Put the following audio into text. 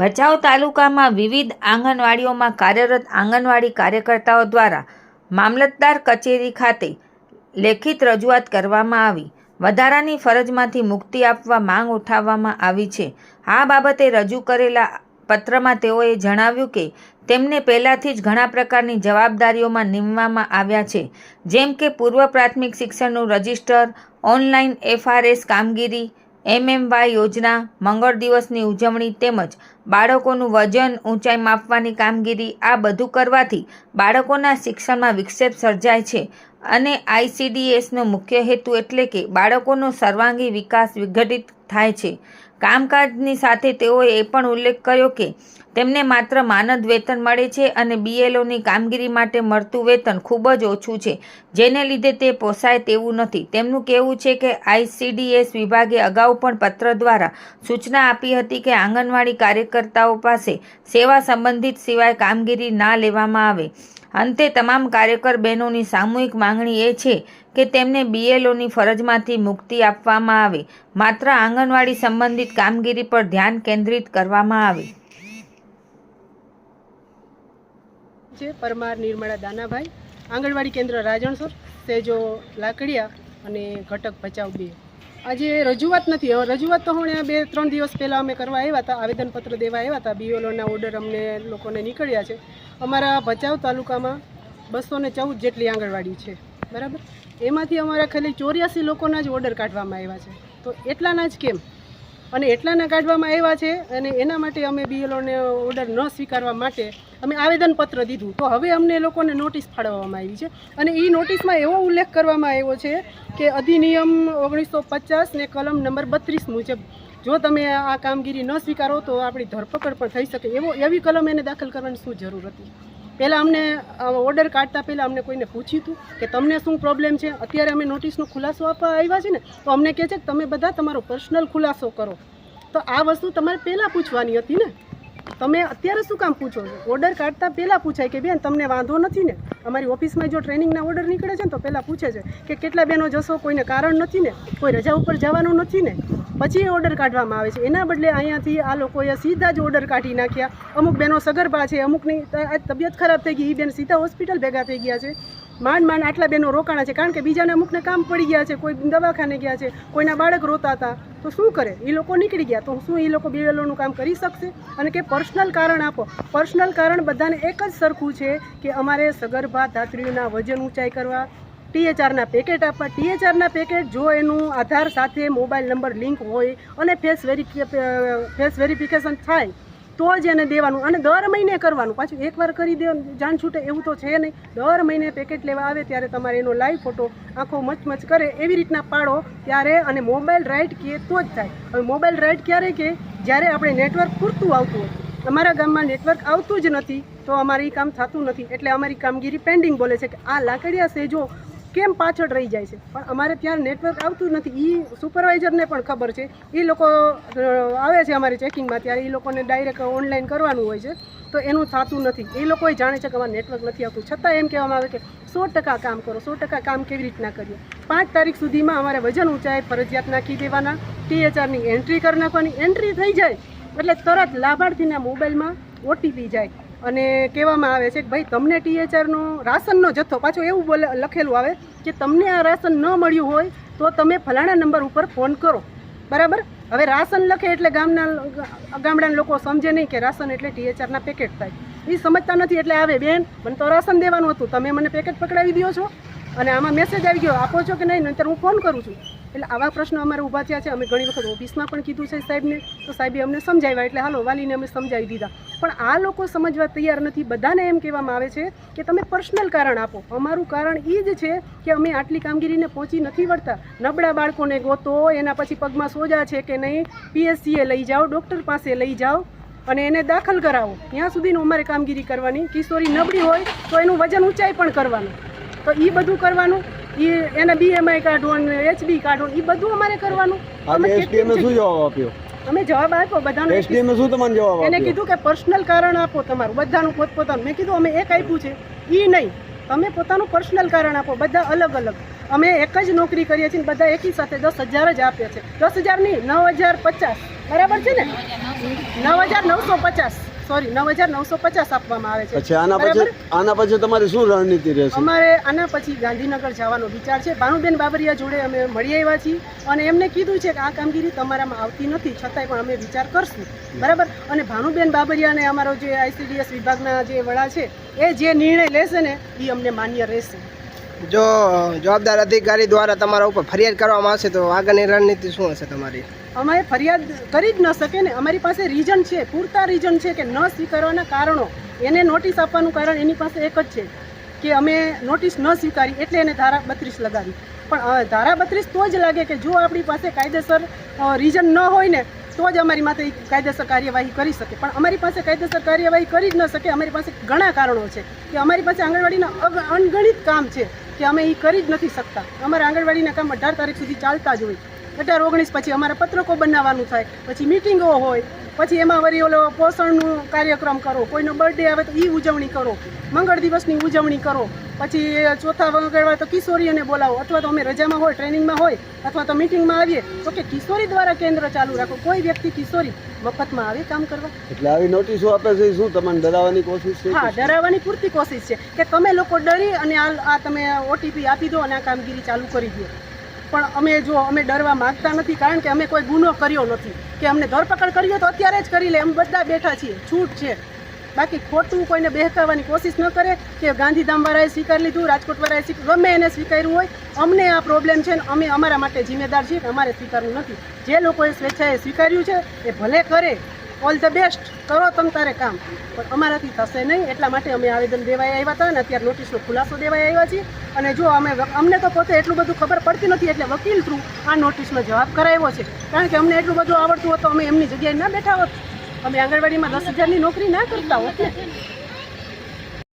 ભચાઉ તાલુકામાં વિવિધ આંગણવાડીઓમાં કાર્યરત આંગણવાડી કાર્યકર્તાઓ દ્વારા મામલતદાર કચેરી ખાતે લેખિત રજૂઆત કરવામાં આવી. વધારાની ફરજમાંથી મુક્તિ આપવા માંગ ઉઠાવવામાં આવી છે. આ બાબતે રજૂ કરેલા પત્રમાં તેઓએ જણાવ્યું કે તેમને પહેલાંથી જ ઘણા પ્રકારની જવાબદારીઓમાં નીમવામાં આવ્યા છે, જેમ કે પૂર્વ પ્રાથમિક શિક્ષણનું રજિસ્ટર, ઓનલાઈન FRS કામગીરી, MMY યોજના, મંગળ દિવસની ઉજવણી તેમજ બાળકોનું વજન ઊંચાઈ માપવાની કામગીરી. આ બધું કરવાથી બાળકોના શિક્ષણમાં વિક્ષેપ સર્જાય છે અને ICDSનો મુખ્ય હેતુ એટલે કે બાળકોનો સર્વાંગી વિકાસ વિઘટિત થાય છે. કામકાજની સાથે તેઓએ એ પણ ઉલ્લેખ કર્યો કે તેમને માત્ર માનદ વેતન મળે છે અને BLOની કામગીરી માટે મળતું વેતન ખૂબ જ ઓછું છે, જેને લીધે તે પોસાય તેવું નથી. તેમનું કહેવું છે કે ICDS વિભાગે અગાઉ પણ પત્ર દ્વારા સૂચના આપી હતી કે આંગણવાડી કાર્યકર્તાઓ પાસે સેવા સંબંધિત સિવાય કામગીરી ના લેવામાં આવે. અંતે તમામ કાર્યકર બહેનોની સામૂહિક માંગણી એ છે કે તેમને BLOની ફરજમાંથી મુક્તિ આપવામાં આવે, માત્ર આંગણવાડી સંબંધિત કામગીરી પર ધ્યાન કેન્દ્રિત કરવામાં આવે. પરમાર નિર્મળા દાનાભાઈ, આંગણવાડી કેન્દ્ર રાજણસોર, સેજો લાકડિયા અને ઘટક ભચાઉ 2. આજે રજૂઆત નથી. રજૂઆત તો હમણાં 2-3 દિવસ પહેલાં અમે કરવા આવ્યા હતા, આવેદનપત્ર દેવા આવ્યા હતા. BLOના ઓર્ડર અમને લોકોને નીકળ્યા છે. અમારા ભચાઉ તાલુકામાં 214 જેટલી આંગણવાડી છે, બરાબર. એમાંથી અમારા ખાલી 84 લોકોના જ ઓર્ડર કાઢવામાં આવ્યા છે. તો એટલાના જ કેમ? અને એટલાના કાઢવામાં આવ્યા છે અને એના માટે અમે BLOને ઓર્ડર ન સ્વીકારવા માટે અમે આવેદનપત્ર દીધું. તો હવે અમને લોકોને નોટિસ ફાળવવામાં આવી છે અને એ નોટિસમાં એવો ઉલ્લેખ કરવામાં આવ્યો છે કે અધિનિયમ 1950 ને કલમ નંબર 32 મુજબ જો તમે આ કામગીરી ન સ્વીકારો તો આપણી ધરપકડ પણ થઈ શકે. એવી કલમ એને દાખલ કરવાની શું જરૂર હતી? પહેલાં અમને ઓર્ડર કાઢતા પહેલાં અમને કોઈને પૂછ્યું હતું કે તમને શું પ્રોબ્લેમ છે? અત્યારે અમે નોટિસનો ખુલાસો આપવા આવ્યા છે ને, તો અમને કહે છે કે તમે બધા તમારો પર્સનલ ખુલાસો કરો. તો આ વસ્તુ તમારે પહેલાં પૂછવાની હતી ને. તમે અત્યારે શું કામ પૂછો છો? ઓર્ડર કાઢતા પહેલાં પૂછાય કે બેન તમને વાંધો નથી ને? અમારી ઓફિસમાં જો ટ્રેનિંગના ઓર્ડર નીકળે છે ને તો પહેલાં પૂછે છે કે કેટલા બહેનો જશો, કોઈને કારણ નથી ને, કોઈ રજા ઉપર જવાનું નથી ને, પછી એ ઓર્ડર કાઢવામાં આવે છે. એના બદલે અહીંયાથી આ લોકોએ સીધા જ ઓર્ડર કાઢી નાખ્યા. અમુક બહેનો સગર્ભા છે, અમુકની તબિયત ખરાબ થઈ ગઈ, એ બેન સીધા હોસ્પિટલ ભેગા થઈ ગયા છે. માંડ આટલા બહેનો રોકાણા છે કારણ કે બીજાને અમુકને કામ પડી ગયા છે, કોઈ દવાખાને ગયા છે, કોઈના બાળક રોતા હતા. તો શું કરે? એ લોકો નીકળી ગયા તો શું એ લોકો BLOનું કામ કરી શકશે? અને કે પર્સનલ કારણ આપો. પર્સનલ કારણ બધાને એક જ સરખું છે કે અમારે સગર્ભા ધાત્રીઓના વજન ઊંચાઈ કરવા, THRના પેકેટ આપવા. THRના પેકેટ જો એનું આધાર સાથે મોબાઈલ નંબર લિંક હોય અને ફેસ વેરિફિકેશન થાય તો જ એને દેવાનું અને દર મહિને કરવાનું. પાછું એકવાર કરી દે જાણ છૂટે એવું તો છે નહીં. દર મહિને પેકેટ લેવા આવે ત્યારે તમારે એનો લાઈવ ફોટો આંખો મચમચ કરે એવી રીતના પાડો ત્યારે, અને મોબાઈલ રાઇટ કહે તો જ થાય. હવે મોબાઈલ રાઇટ ક્યારે કે જ્યારે આપણે નેટવર્ક પૂરતું આવતું હોય. અમારા ગામમાં નેટવર્ક આવતું જ નથી તો અમારે એ કામ થતું નથી, એટલે અમારી કામગીરી પેન્ડિંગ બોલે છે કે આ લાકડિયા સેજો કેમ પાછળ રહી જાય છે. પણ અમારે ત્યાં નેટવર્ક આવતું નથી. એ સુપરવાઇઝરને પણ ખબર છે. એ લોકો આવે છે અમારે ચેકિંગમાં ત્યારે એ લોકોને ડાયરેક્ટ ઓનલાઈન કરવાનું હોય છે, તો એનું થતું નથી. એ લોકો જાણે છે કે અમારે નેટવર્ક નથી આવતું, છતાં એમ કહેવામાં આવે કે 100% કામ કરો. 100% કામ કેવી રીતના કરીએ? 5 તારીખ સુધીમાં અમારે વજન ઊંચાઈ ફરજિયાત નાખી દેવાના, THRની એન્ટ્રી કરી નાખવાની. એન્ટ્રી થઈ જાય એટલે તરત લાભાર્થીના મોબાઈલમાં OTP જાય અને કહેવામાં આવે છે કે ભાઈ તમને THRનો રાશનનો જથ્થો, પાછું એવું લખેલું આવે કે તમને આ રાશન ન મળ્યું હોય તો તમે ફલાણા નંબર ઉપર ફોન કરો, બરાબર. હવે રાશન લખે એટલે ગામડાના લોકો સમજે નહીં કે રાશન એટલે THRના પેકેટ થાય. એ સમજતા નથી એટલે આવે, બેન મને તો રાશન દેવાનું હતું, તમે મને પેકેટ પકડાવી દો છો અને આમાં મેસેજ આવી ગયો, આપો છો કે નહીં, નહીંતર હું ફોન કરું છું. એટલે આવા પ્રશ્નો અમારે ઊભા થયા છે. અમે ઘણી વખત ઓફિસમાં પણ કીધું છે સાહેબને, તો સાહેબે અમને સમજાવ્યા, એટલે હાલો વાલીને અમે સમજાવી દીધા. પણ આ લોકો સમજવા તૈયાર નથી. બધાને એમ કહેવામાં આવે છે કે તમે પર્સનલ કારણ આપો. અમારું કારણ એ જ છે કે અમે આટલી કામગીરીને પહોંચી નથી વળતા. નબળા બાળકોને ગોતો, એના પછી પગમાં સોજા છે કે નહીં, PHCએ લઈ જાઓ, ડૉક્ટર પાસે લઈ જાઓ અને એને દાખલ કરાવો. ત્યાં સુધીનું અમારે કામગીરી કરવાની. કિશોરી નબળી હોય તો એનું વજન ઊંચાઈ પણ કરવાનું, તો એ બધું કરવાનું. એના BMI કાઢો ને HB કાઢો, એ બધું અમારે કરવાનું. અમે જવાબ આપ્યો બધાને. એને કીધું કે પર્સનલ કારણ આપો તમારું, બધાનું પોતપોતાનું. મેં કીધું અમે એક આપ્યું છે એ નહીં, તમે પોતાનું પર્સનલ કારણ આપો, બધા અલગ અલગ. અમે એક જ નોકરી કરીએ છીએ, બધા એકી સાથે 10,000 જ આપે છે. 10,000 નહીં, 9,050 બરાબર છે ને, 9,950 સોરી 9,950 આપવામાં આવે છે. પછી આના પછી તમારી શું રણનીતિ રહેશે? અમારે આના પછી ગાંધીનગર જવાનો વિચાર છે. ભાનુબેન બાબરિયા જોડે અમે મળી આવ્યા છીએ અને એમને કીધું છે કે આ કામગીરી તમારામાં આવતી નથી, છતાંય પણ અમે વિચાર કરશું, બરાબર. અને ભાનુબેન બાબરિયાને અમારો જે ICDS વિભાગના જે વડા છે એ જે નિર્ણય લેશે ને એ અમને માન્ય રહેશે. જો જવાબદાર અધિકારી દ્વારા તમારા ઉપર ફરિયાદ કરવામાં આવશે તો આગળની રણનીતિ શું હશે તમારી? અમે ફરિયાદ કરી જ ન શકે ને. અમારી પાસે રીઝન છે, પૂરતા રીઝન છે કે ન સ્વીકારવાના કારણો. એને નોટિસ આપવાનું કારણ એની પાસે એક જ છે કે અમે નોટિસ ન સ્વીકારી એટલે એને ધારા 32 લગાવી. પણ ધારા 32 તો જ લાગે કે જો આપણી પાસે કાયદેસર રીઝન ન હોય ને તો જ અમારી માથે કાયદેસર કાર્યવાહી કરી શકે. પણ અમારી પાસે કાયદેસર કાર્યવાહી કરી જ ન શકે. અમારી પાસે ઘણા કારણો છે કે અમારી પાસે આંગણવાડીના અનગણિત કામ છે કે અમે એ કરી જ નથી શકતા. અમારા આંગણવાડીના કામ 18 તારીખ સુધી ચાલતા જ હોય. 18-19 પછી અમારે પત્રકો બનાવવાનું થાય, પછી મિટિંગો હોય, પછી એમાં વળી ઓલો પોષણનું કાર્યક્રમ કરો, કોઈનો બર્થડે આવે તો એ ઉજવણી કરો, મંગળ દિવસની ઉજવણી કરો, પછી ચોથા મંગળવારે તો કિશોરીઓને બોલાવો, અથવા તો અમે રજામાં હોય, ટ્રેનિંગમાં હોય, અથવા તો મિટિંગમાં આવીએ તો કે કિશોરી દ્વારા કેન્દ્ર ચાલુ રાખો. કોઈ વ્યક્તિ કિશોરી મફતમાં આવે કામ કરવા. એટલે આવી નોટિસો આપે છે શું તમને ડરાવવાની કોશિશ છે? હા, ડરાવવાની પૂરતી કોશિશ છે કે તમે લોકો ડરી અને આ તમે OTP આપી દો અને આ કામગીરી ચાલુ કરી દો. પણ અમે ડરવા માંગતા નથી, કારણ કે અમે કોઈ ગુનો કર્યો નથી કે અમને ધરપકડ કરી તો અત્યારે જ કરી લે, અમે બધા બેઠા છીએ, છૂટ છે. બાકી ખોટું કોઈને બહેકાવવાની કોશિશ ન કરે કે ગાંધીધામવાળાએ સ્વીકારી લીધું, રાજકોટવાળાએ ગમે એને સ્વીકાર્યું હોય, અમને આ પ્રોબ્લેમ છે ને અમે અમારા માટે જિમ્મેદાર છીએ કે અમારે સ્વીકારવું નથી. જે લોકોએ સ્વેચ્છાએ સ્વીકાર્યું છે એ ભલે કરે, ઓલ ધ બેસ્ટ, કરો તમ તારે કામ, પણ અમારાથી થશે નહીં. એટલા માટે અમે આવેદન દેવાઈ આવ્યા હતા અને અત્યારે નોટિસનો ખુલાસો દેવાઈ આવ્યા છીએ. અને જો અમને તો પોતે એટલું બધું ખબર પડતી નથી એટલે વકીલ થ્રુ આ નોટિસનો જવાબ કરાવ્યો છે, કારણ કે અમને એટલું બધું આવડતું હોત તો અમે એમની જગ્યાએ ના બેઠા હોત, અમે આંગણવાડીમાં 10,000ની નોકરી ના કરતા હોત ને.